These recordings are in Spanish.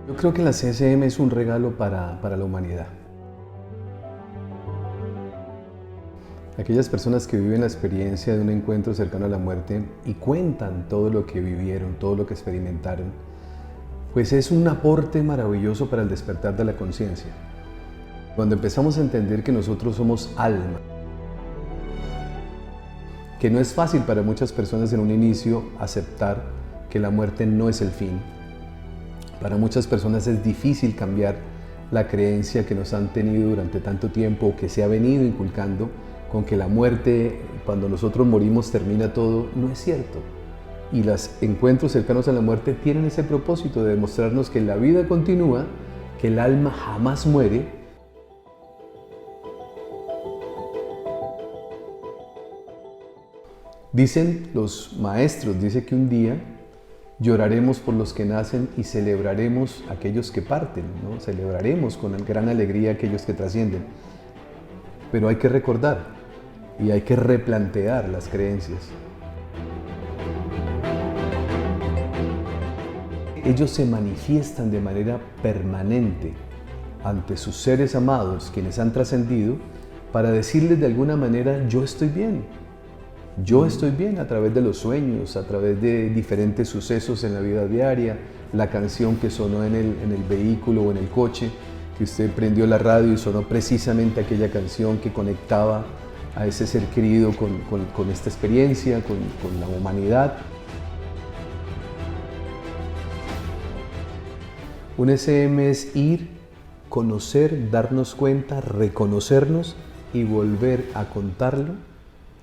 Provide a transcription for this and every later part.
Yo creo que la CCM es un regalo para la humanidad. Aquellas personas que viven la experiencia de un encuentro cercano a la muerte y cuentan todo lo que vivieron, todo lo que experimentaron, pues es un aporte maravilloso para el despertar de la conciencia. Cuando empezamos a entender que nosotros somos alma, que no es fácil para muchas personas en un inicio aceptar que la muerte no es el fin. Para muchas personas es difícil cambiar la creencia que nos han tenido durante tanto tiempo o que se ha venido inculcando con que la muerte, cuando nosotros morimos, termina todo. No es cierto. Y los encuentros cercanos a la muerte tienen ese propósito de demostrarnos que la vida continúa, que el alma jamás muere. Dicen los maestros, dice que un día lloraremos por los que nacen y celebraremos a aquellos que parten, ¿no? Celebraremos con gran alegría a aquellos que trascienden. Pero hay que recordar y hay que replantear las creencias. Ellos se manifiestan de manera permanente ante sus seres amados, quienes han trascendido, para decirles de alguna manera: yo estoy bien. Yo estoy bien, a través de los sueños, a través de diferentes sucesos en la vida diaria, la canción que sonó en el vehículo o en el coche, que usted prendió la radio y sonó precisamente aquella canción que conectaba a ese ser querido con esta experiencia, con la humanidad. Un SM es ir, conocer, darnos cuenta, reconocernos y volver a contarlo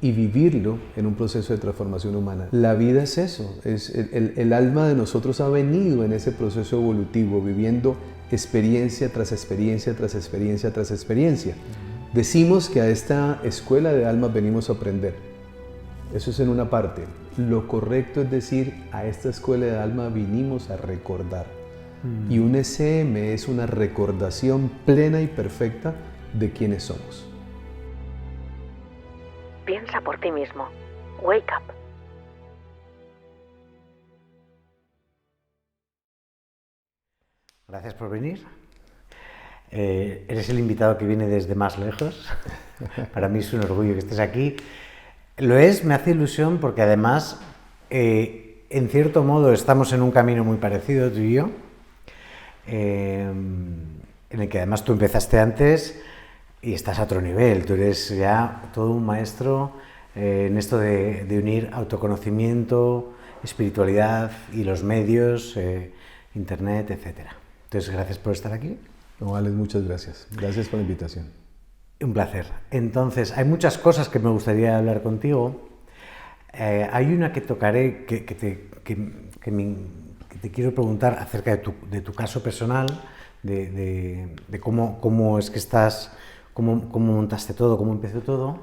y vivirlo en un proceso de transformación humana. La vida es eso, el alma de nosotros ha venido en ese proceso evolutivo, viviendo experiencia tras experiencia, tras experiencia, tras experiencia. Decimos que a esta escuela de almas venimos a aprender. Eso es en una parte. Lo correcto es decir, a esta escuela de almas vinimos a recordar. Y un SM es una recordación plena y perfecta de quiénes somos. Piensa por ti mismo. Wake up. Gracias por venir. Eres el invitado que viene desde más lejos. Para mí es un orgullo que estés aquí. Lo es, me hace ilusión porque además, en cierto modo, estamos en un camino muy parecido, tú y yo, en el que además tú empezaste antes y estás a otro nivel. Tú eres ya todo un maestro en esto de unir autoconocimiento, espiritualidad y los medios, internet, etc. Entonces, gracias por estar aquí. No, Alex, muchas gracias. Gracias por la invitación. Un placer. Entonces, hay muchas cosas que me gustaría hablar contigo. Hay una que tocaré que te quiero preguntar acerca de tu caso personal, de cómo es que estás, cómo montaste todo, cómo empezó todo.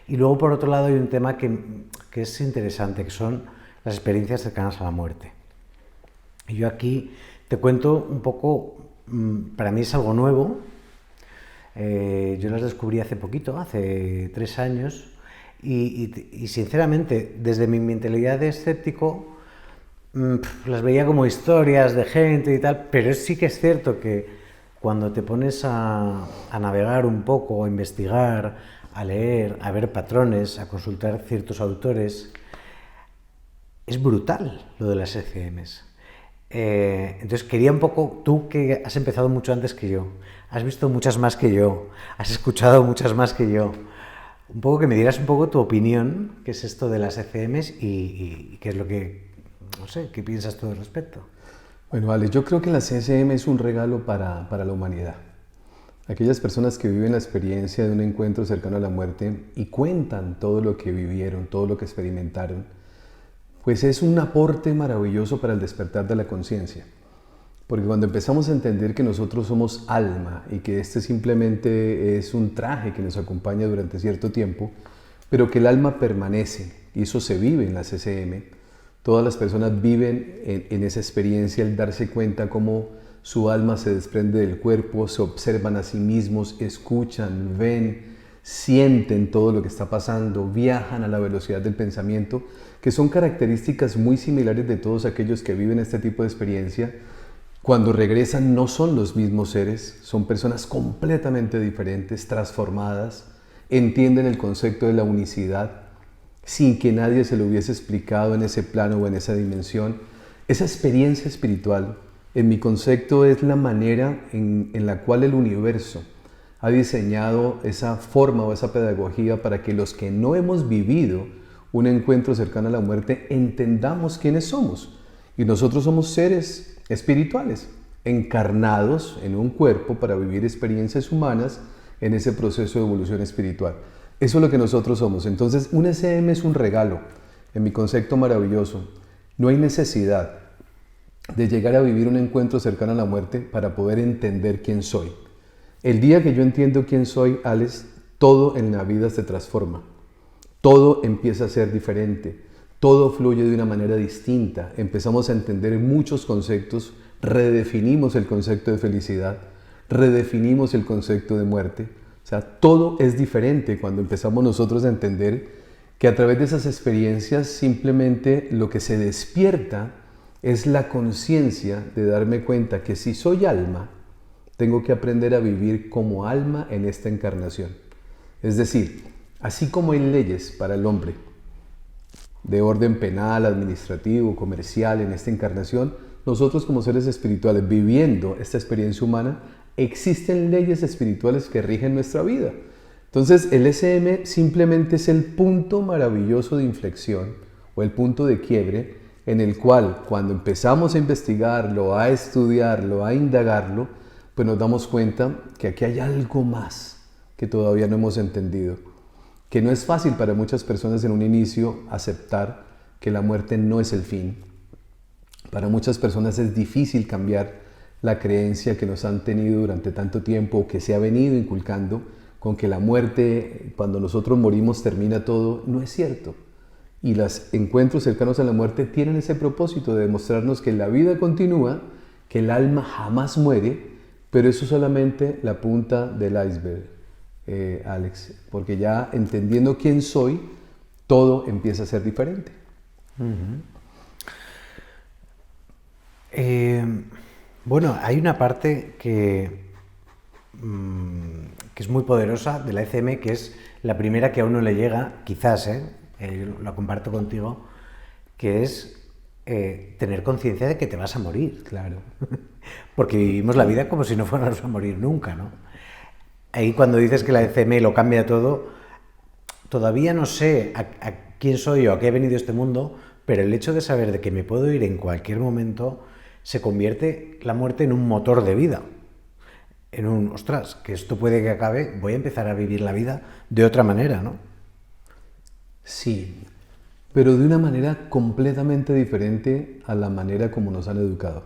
Y luego, por otro lado, hay un tema que es interesante, que son las experiencias cercanas a la muerte. Y yo aquí te cuento un poco, para mí es algo nuevo. Yo las descubrí hace poquito, hace 3 años, y sinceramente, desde mi mentalidad de escéptico, las veía como historias de gente y tal, pero sí que es cierto que cuando te pones a navegar un poco, a investigar, a leer, a ver patrones, a consultar ciertos autores, es brutal lo de las ECMs. Entonces quería un poco, tú que has empezado mucho antes que yo, has visto muchas más que yo, has escuchado muchas más que yo, un poco que me dieras un poco tu opinión, qué es esto de las ECMs y qué es lo que, no sé, qué piensas tú al respecto. Bueno, Alex, yo creo que la CCM es un regalo para la humanidad. Aquellas personas que viven la experiencia de un encuentro cercano a la muerte y cuentan todo lo que vivieron, todo lo que experimentaron, pues es un aporte maravilloso para el despertar de la conciencia. Porque cuando empezamos a entender que nosotros somos alma y que este simplemente es un traje que nos acompaña durante cierto tiempo, pero que el alma permanece, y eso se vive en la CCM, todas las personas viven en esa experiencia el darse cuenta cómo su alma se desprende del cuerpo, se observan a sí mismos, escuchan, ven, sienten todo lo que está pasando, viajan a la velocidad del pensamiento, que son características muy similares de todos aquellos que viven este tipo de experiencia, Cuando regresan no son los mismos seres, son personas completamente diferentes, transformadas, entienden el concepto de la unicidad sin que nadie se lo hubiese explicado en ese plano o en esa dimensión. Esa experiencia espiritual, en mi concepto, es la manera en la cual el universo ha diseñado esa forma o esa pedagogía para que los que no hemos vivido un encuentro cercano a la muerte entendamos quiénes somos. Y nosotros somos seres espirituales, encarnados en un cuerpo para vivir experiencias humanas en ese proceso de evolución espiritual. Eso es lo que nosotros somos. Entonces, un SM es un regalo, en mi concepto maravilloso. No hay necesidad de llegar a vivir un encuentro cercano a la muerte para poder entender quién soy. El día que yo entiendo quién soy, Alex, todo en la vida se transforma. Todo empieza a ser diferente. Todo fluye de una manera distinta. Empezamos a entender muchos conceptos, redefinimos el concepto de felicidad, redefinimos el concepto de muerte. O sea, todo es diferente cuando empezamos nosotros a entender que a través de esas experiencias simplemente lo que se despierta es la conciencia de darme cuenta que si soy alma, tengo que aprender a vivir como alma en esta encarnación. Es decir, así como hay leyes para el hombre, de orden penal, administrativo, comercial en esta encarnación, nosotros como seres espirituales viviendo esta experiencia humana, existen leyes espirituales que rigen nuestra vida. Entonces el SM simplemente es el punto maravilloso de inflexión o el punto de quiebre en el cual cuando empezamos a investigarlo, a estudiarlo, a indagarlo, pues nos damos cuenta que aquí hay algo más que todavía no hemos entendido. Que no es fácil para muchas personas en un inicio aceptar que la muerte no es el fin. Para muchas personas es difícil cambiar la creencia que nos han tenido durante tanto tiempo o que se ha venido inculcando con que la muerte, cuando nosotros morimos, termina todo. No es cierto. Y los encuentros cercanos a la muerte tienen ese propósito de demostrarnos que la vida continúa, que el alma jamás muere, pero eso es solamente la punta del iceberg. Alex, porque ya entendiendo quién soy, todo empieza a ser diferente. Bueno, hay una parte que es muy poderosa de la ECM, que es la primera que a uno le llega, quizás, lo comparto contigo, que es tener conciencia de que te vas a morir. Claro. Porque vivimos la vida como si no fuéramos a morir nunca, ¿no? Ahí cuando dices que la ECM lo cambia todo, todavía no sé a quién soy o a qué he venido a este mundo, pero el hecho de saber de que me puedo ir en cualquier momento, se convierte la muerte en un motor de vida. En un, ostras, que esto puede que acabe, voy a empezar a vivir la vida de otra manera, ¿no? Sí, pero de una manera completamente diferente a la manera como nos han educado.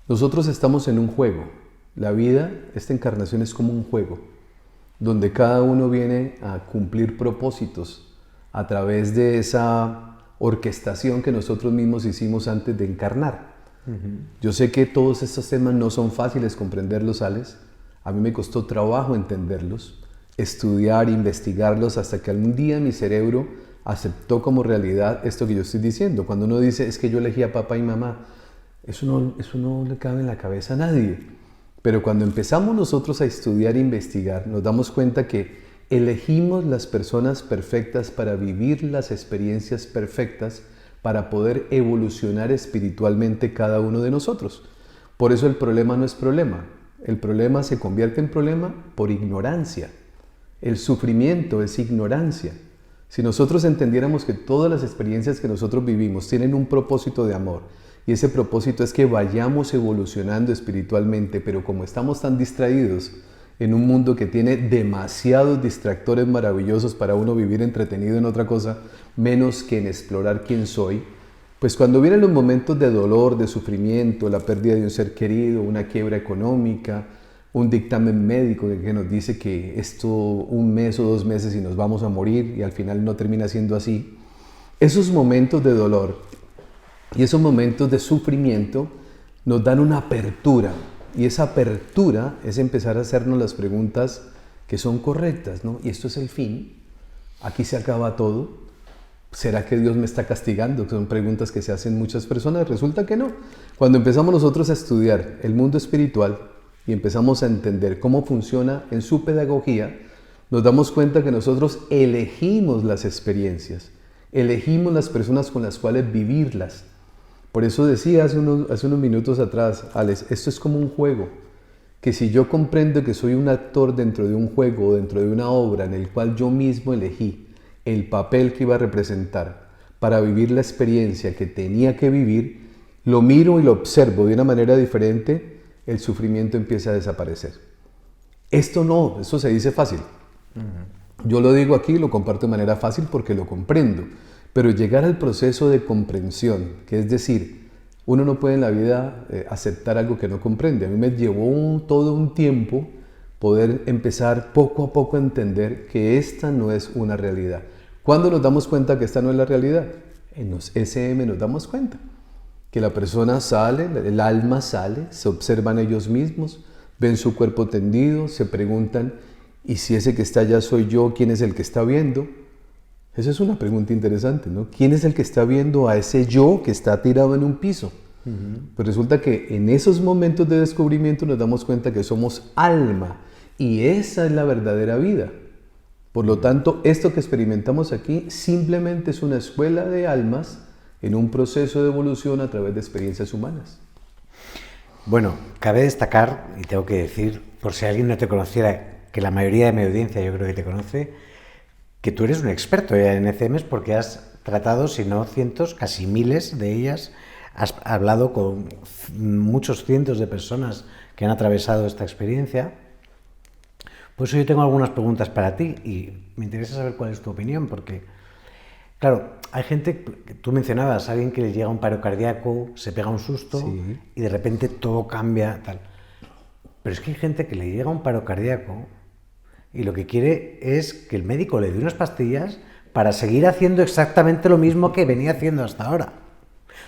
Nosotros estamos en un juego. La vida, esta encarnación es como un juego, donde cada uno viene a cumplir propósitos a través de esa orquestación que nosotros mismos hicimos antes de encarnar. Yo sé que todos estos temas no son fáciles comprenderlos, Alex. A mí me costó trabajo entenderlos, estudiar, investigarlos, hasta que algún día mi cerebro aceptó como realidad esto que yo estoy diciendo. Cuando uno dice, es que yo elegí a papá y mamá, eso no le cabe en la cabeza a nadie. Pero cuando empezamos nosotros a estudiar e investigar, nos damos cuenta que elegimos las personas perfectas para vivir las experiencias perfectas, para poder evolucionar espiritualmente cada uno de nosotros. Por eso el problema no es problema. El problema se convierte en problema por ignorancia. El sufrimiento es ignorancia. Si nosotros entendiéramos que todas las experiencias que nosotros vivimos tienen un propósito de amor, y ese propósito es que vayamos evolucionando espiritualmente, pero como estamos tan distraídos en un mundo que tiene demasiados distractores maravillosos para uno vivir entretenido en otra cosa, menos que en explorar quién soy, pues cuando vienen los momentos de dolor, de sufrimiento, la pérdida de un ser querido, una quiebra económica, un dictamen médico que nos dice que esto 1 mes o 2 meses y nos vamos a morir y al final no termina siendo así, esos momentos de dolor y esos momentos de sufrimiento nos dan una apertura, y esa apertura es empezar a hacernos las preguntas que son correctas, ¿no? ¿Y esto es el fin? ¿Aquí se acaba todo? ¿Será que Dios me está castigando? Son preguntas que se hacen muchas personas. Resulta que no. Cuando empezamos nosotros a estudiar el mundo espiritual y empezamos a entender cómo funciona en su pedagogía, nos damos cuenta que nosotros elegimos las experiencias, elegimos las personas con las cuales vivirlas. Por eso decía hace unos minutos atrás, Alex, esto es como un juego, que si yo comprendo que soy un actor dentro de un juego o dentro de una obra en el cual yo mismo elegí el papel que iba a representar para vivir la experiencia que tenía que vivir, lo miro y lo observo de una manera diferente, el sufrimiento empieza a desaparecer. Esto se dice fácil. Yo lo digo aquí y lo comparto de manera fácil porque lo comprendo, pero llegar al proceso de comprensión, que es decir, uno no puede en la vida aceptar algo que no comprende. A mí me llevó todo un tiempo poder empezar poco a poco a entender que esta no es una realidad. ¿Cuándo nos damos cuenta que esta no es la realidad? En los SM nos damos cuenta que la persona sale, el alma sale, se observan ellos mismos, ven su cuerpo tendido, se preguntan, ¿y si ese que está allá soy yo, quién es el que está viendo? Esa es una pregunta interesante, ¿no? ¿Quién es el que está viendo a ese yo que está tirado en un piso? Pues resulta que en esos momentos de descubrimiento nos damos cuenta que somos alma y esa es la verdadera vida. Por lo tanto, esto que experimentamos aquí simplemente es una escuela de almas en un proceso de evolución a través de experiencias humanas. Bueno, cabe destacar, y tengo que decir, por si alguien no te conociera, que la mayoría de mi audiencia yo creo que te conoce, que tú eres un experto ya en ECMs porque has tratado, si no cientos, casi miles de ellas, has hablado con muchos cientos de personas que han atravesado esta experiencia. Por eso yo tengo algunas preguntas para ti y me interesa saber cuál es tu opinión, porque, claro, hay gente, tú mencionabas, alguien que le llega un paro cardíaco, se pega un susto Sí. y de repente todo cambia, tal. Pero es que hay gente que le llega un paro cardíaco y lo que quiere es que el médico le dé unas pastillas para seguir haciendo exactamente lo mismo que venía haciendo hasta ahora.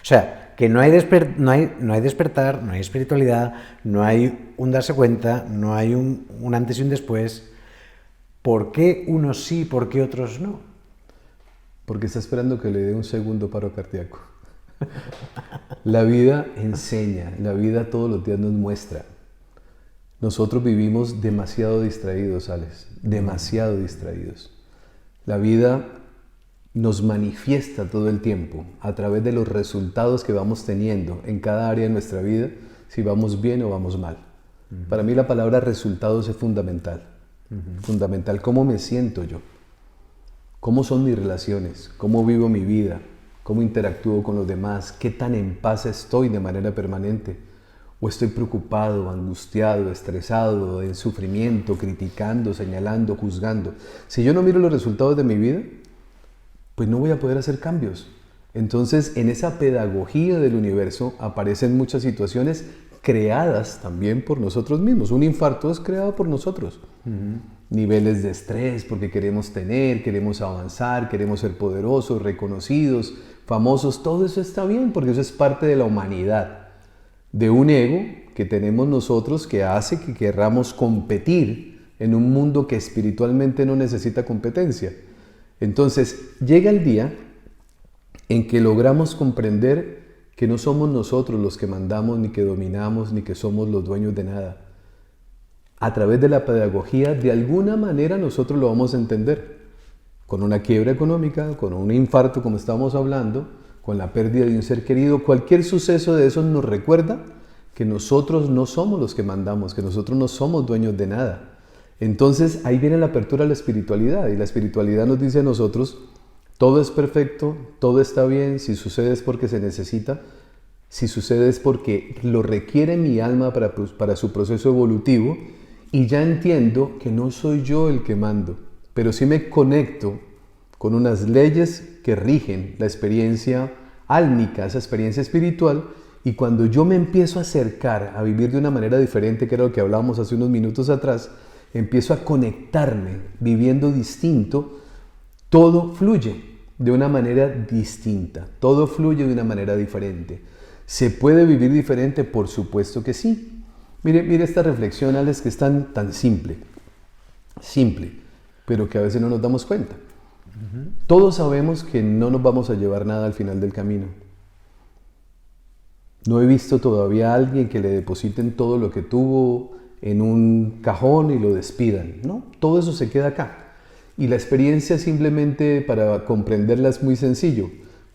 O sea, que no hay despertar, no hay espiritualidad, no hay un darse cuenta, no hay un antes y un después. ¿Por qué unos sí, por qué otros no? Porque está esperando que le dé un segundo paro cardíaco. La vida enseña, la vida todos los días nos muestra. Nosotros vivimos demasiado distraídos, Alex, demasiado distraídos. La vida nos manifiesta todo el tiempo a través de los resultados que vamos teniendo en cada área de nuestra vida, si vamos bien o vamos mal. Para mí la palabra resultados es fundamental. Fundamental, ¿cómo me siento yo? ¿Cómo son mis relaciones? ¿Cómo vivo mi vida? ¿Cómo interactúo con los demás? ¿Qué tan en paz estoy de manera permanente? ¿O estoy preocupado, angustiado, estresado, en sufrimiento, criticando, señalando, juzgando? Si yo no miro los resultados de mi vida, pues no voy a poder hacer cambios. Entonces, en esa pedagogía del universo aparecen muchas situaciones creadas también por nosotros mismos. Un infarto es creado por nosotros. Niveles de estrés porque queremos tener, queremos avanzar, queremos ser poderosos, reconocidos, famosos. Todo eso está bien porque eso es parte de la humanidad. De un ego que tenemos nosotros que hace que querramos competir en un mundo que espiritualmente no necesita competencia. Entonces, llega el día en que logramos comprender que no somos nosotros los que mandamos, ni que dominamos, ni que somos los dueños de nada. A través de la pedagogía, de alguna manera nosotros lo vamos a entender. Con una quiebra económica, con un infarto como estábamos hablando, con la pérdida de un ser querido, cualquier suceso de esos nos recuerda que nosotros no somos los que mandamos, que nosotros no somos dueños de nada. Entonces ahí viene la apertura a la espiritualidad y la espiritualidad nos dice a nosotros, todo es perfecto, todo está bien, si sucede es porque se necesita, si sucede es porque lo requiere mi alma para su proceso evolutivo y ya entiendo que no soy yo el que mando, pero sí me conecto con unas leyes que rigen la experiencia álmica, esa experiencia espiritual, y cuando yo me empiezo a acercar a vivir de una manera diferente, que era lo que hablábamos hace unos minutos atrás, empiezo a conectarme viviendo distinto, todo fluye de una manera distinta, todo fluye de una manera diferente. ¿Se puede vivir diferente? Por supuesto que sí. Mire esta reflexión, Alex, que es tan simple, pero que a veces no nos damos cuenta. Todos sabemos que no nos vamos a llevar nada al final del camino. No he visto todavía a alguien que le depositen todo lo que tuvo en un cajón y lo despidan, ¿no? Todo eso se queda acá. Y la experiencia simplemente para comprenderla es muy sencillo.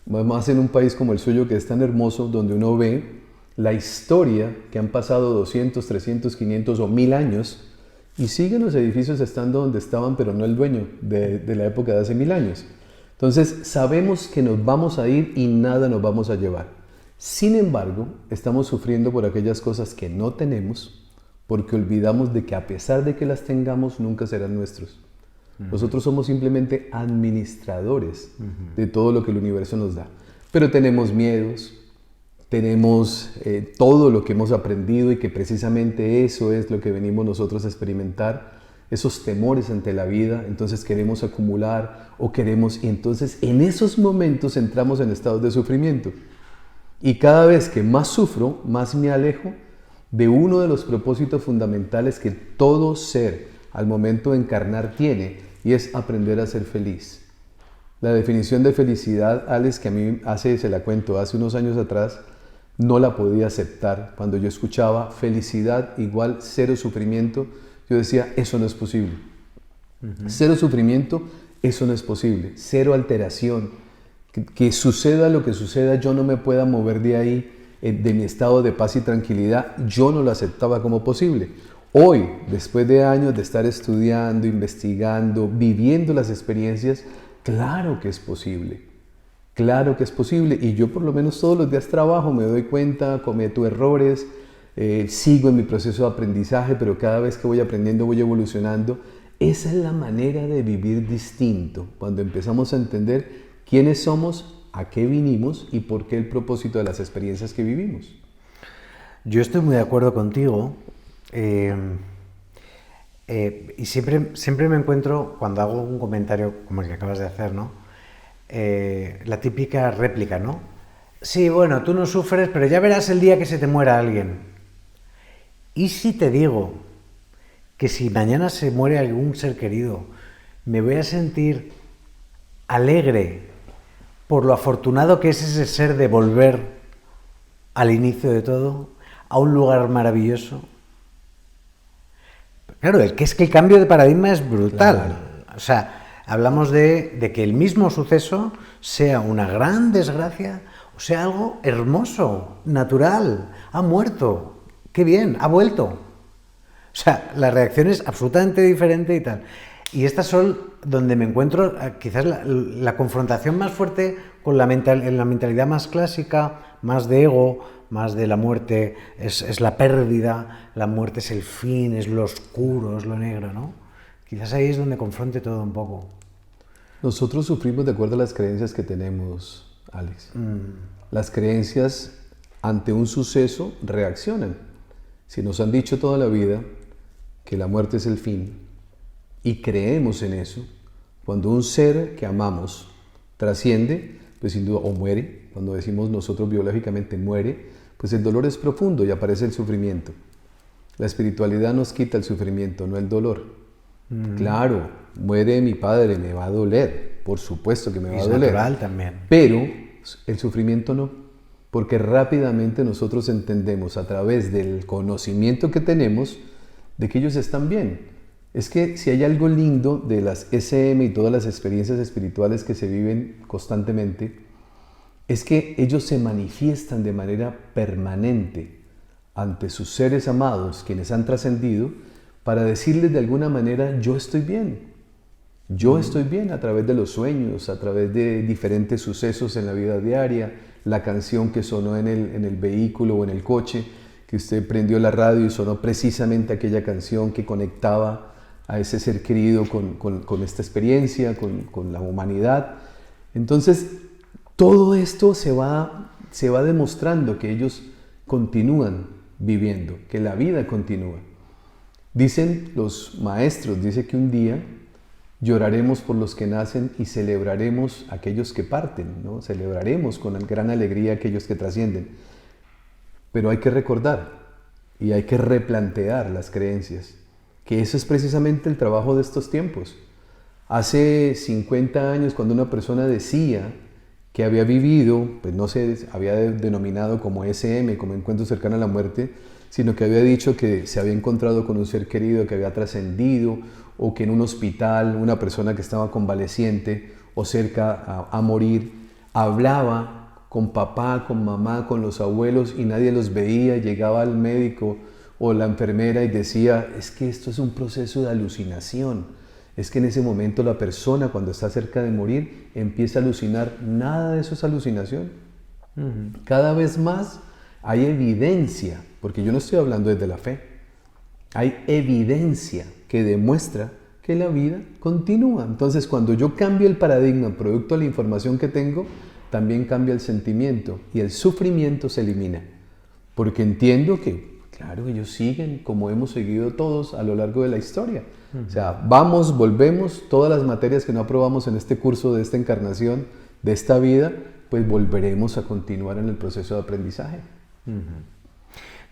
Más en un país como el suyo que es tan hermoso, donde uno ve la historia que han pasado 200, 300, 500 o 1000 años y siguen los edificios estando donde estaban, pero no el dueño de la época de hace 1000 años. Entonces sabemos que nos vamos a ir y nada nos vamos a llevar. Sin embargo, estamos sufriendo por aquellas cosas que no tenemos porque olvidamos de que a pesar de que las tengamos, nunca serán nuestros. Nosotros somos simplemente administradores de todo lo que el universo nos da. Pero tenemos miedos, tenemos todo lo que hemos aprendido y que precisamente eso es lo que venimos nosotros a experimentar, esos temores ante la vida. Entonces queremos acumular y entonces en esos momentos entramos en estados de sufrimiento. Y cada vez que más sufro, más me alejo de uno de los propósitos fundamentales que todo ser al momento de encarnar tiene, y es aprender a ser feliz. La definición de felicidad, Alex, que a mí se la cuento, hace unos años atrás, no la podía aceptar. Cuando yo escuchaba felicidad igual cero sufrimiento, yo decía, eso no es posible. Cero sufrimiento, eso no es posible. Cero alteración. Que suceda lo que suceda, yo no me pueda mover de ahí, de mi estado de paz y tranquilidad, yo no lo aceptaba como posible. Hoy, después de años de estar estudiando, investigando, viviendo las experiencias, claro que es posible. Claro que es posible. Y yo por lo menos todos los días trabajo, me doy cuenta, cometo errores, sigo en mi proceso de aprendizaje, pero cada vez que voy aprendiendo voy evolucionando. Esa es la manera de vivir distinto, cuando empezamos a entender quiénes somos, a qué vinimos y por qué el propósito de las experiencias que vivimos. Yo estoy muy de acuerdo contigo. Y siempre me encuentro, cuando hago un comentario como el que acabas de hacer, ¿no? La típica réplica, ¿no? Sí, bueno, tú no sufres, pero ya verás el día que se te muera alguien. ¿Y si te digo que si mañana se muere algún ser querido, me voy a sentir alegre por lo afortunado que es ese ser de volver al inicio de todo, a un lugar maravilloso? Claro, es que el cambio de paradigma es brutal. Claro. O sea, hablamos de que el mismo suceso sea una gran desgracia o sea algo hermoso, natural. Ha muerto, qué bien, ha vuelto. O sea, la reacción es absolutamente diferente y tal. Y estas son donde me encuentro quizás la confrontación más fuerte con la mentalidad más clásica, más de ego, más de la muerte es la pérdida, la muerte es el fin, es lo oscuro, es lo negro, ¿no? Quizás ahí es donde confronte todo un poco. Nosotros sufrimos de acuerdo a las creencias que tenemos, Alex. Las creencias ante un suceso reaccionan. Si nos han dicho toda la vida que la muerte es el fin y creemos en eso, cuando un ser que amamos trasciende, pues sin duda, o muere, cuando decimos nosotros biológicamente muere, pues el dolor es profundo y aparece el sufrimiento. La espiritualidad nos quita el sufrimiento, no el dolor. Claro, muere mi padre, me va a doler, por supuesto que me va a doler. Es natural también. Pero el sufrimiento no, porque rápidamente nosotros entendemos a través del conocimiento que tenemos de que ellos están bien. Es que si hay algo lindo de las SM y todas las experiencias espirituales que se viven constantemente, es que ellos se manifiestan de manera permanente ante sus seres amados, quienes han trascendido, para decirles de alguna manera, yo estoy bien. Yo estoy bien a través de los sueños, a través de diferentes sucesos en la vida diaria, la canción que sonó en el vehículo o en el coche, que usted prendió la radio y sonó precisamente aquella canción que conectaba a ese ser querido con esta experiencia, con la humanidad. Entonces, todo esto se va demostrando que ellos continúan viviendo, que la vida continúa. Dicen los maestros, dice que un día lloraremos por los que nacen y celebraremos a aquellos que parten, ¿no? Celebraremos con gran alegría a aquellos que trascienden. Pero hay que recordar y hay que replantear las creencias, que eso es precisamente el trabajo de estos tiempos. Hace 50 años, cuando una persona decía que había vivido, pues no se había denominado como SM, como encuentro cercano a la muerte, sino que había dicho que se había encontrado con un ser querido que había trascendido, o que en un hospital una persona que estaba convaleciente o cerca a morir hablaba con papá, con mamá, con los abuelos y nadie los veía, llegaba al médico o la enfermera y decía, es que esto es un proceso de alucinación. Es que en ese momento la persona, cuando está cerca de morir, empieza a alucinar. Nada de eso es alucinación. Cada vez más hay evidencia, porque yo no estoy hablando desde la fe, hay evidencia que demuestra que la vida continúa. Entonces, cuando yo cambio el paradigma producto de la información que tengo, también cambia el sentimiento y el sufrimiento se elimina. Porque entiendo que, claro, ellos siguen como hemos seguido todos a lo largo de la historia. O sea, vamos, volvemos, todas las materias que no aprobamos en este curso de esta encarnación, de esta vida, pues volveremos a continuar en el proceso de aprendizaje.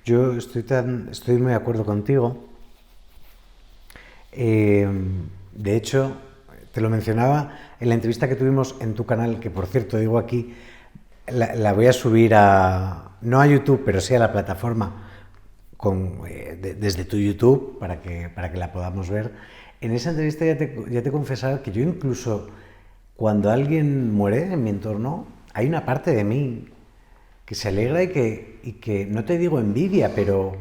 Yo estoy muy de acuerdo contigo. De hecho, te lo mencionaba en la entrevista que tuvimos en tu canal, que por cierto digo aquí, la voy a subir no a YouTube, pero sí a la plataforma desde tu YouTube para que la podamos ver. En esa entrevista ya te confesaba que yo incluso cuando alguien muere en mi entorno, hay una parte de mí que se alegra y que no te digo envidia, pero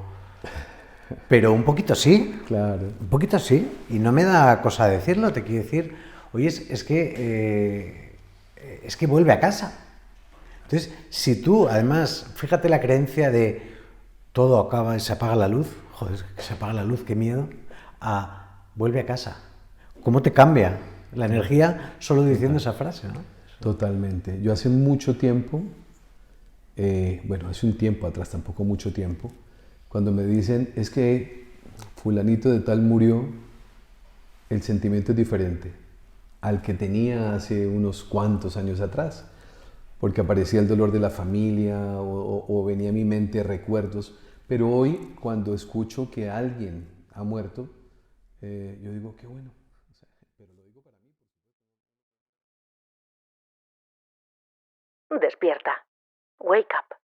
un poquito sí. Claro. Un poquito sí. Y no me da cosa decirlo, te quiero decir, oye, es que vuelve a casa. Entonces, si tú, además, fíjate la creencia de todo acaba y se apaga la luz, joder, que se apaga la luz, qué miedo, vuelve a casa. ¿Cómo te cambia la energía solo diciendo esa frase, ¿no? Totalmente. Yo hace mucho tiempo, bueno, hace un tiempo atrás, tampoco mucho tiempo, cuando me dicen, es que fulanito de tal murió, el sentimiento es diferente al que tenía hace unos cuantos años atrás, porque aparecía el dolor de la familia o venía a mi mente recuerdos, pero hoy cuando escucho que alguien ha muerto, yo digo, qué bueno. O sea, pero lo digo para mí. Despierta. Wake up.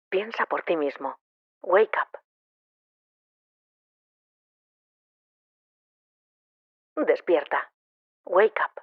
Piensa por ti mismo. Wake up. Despierta. Wake up.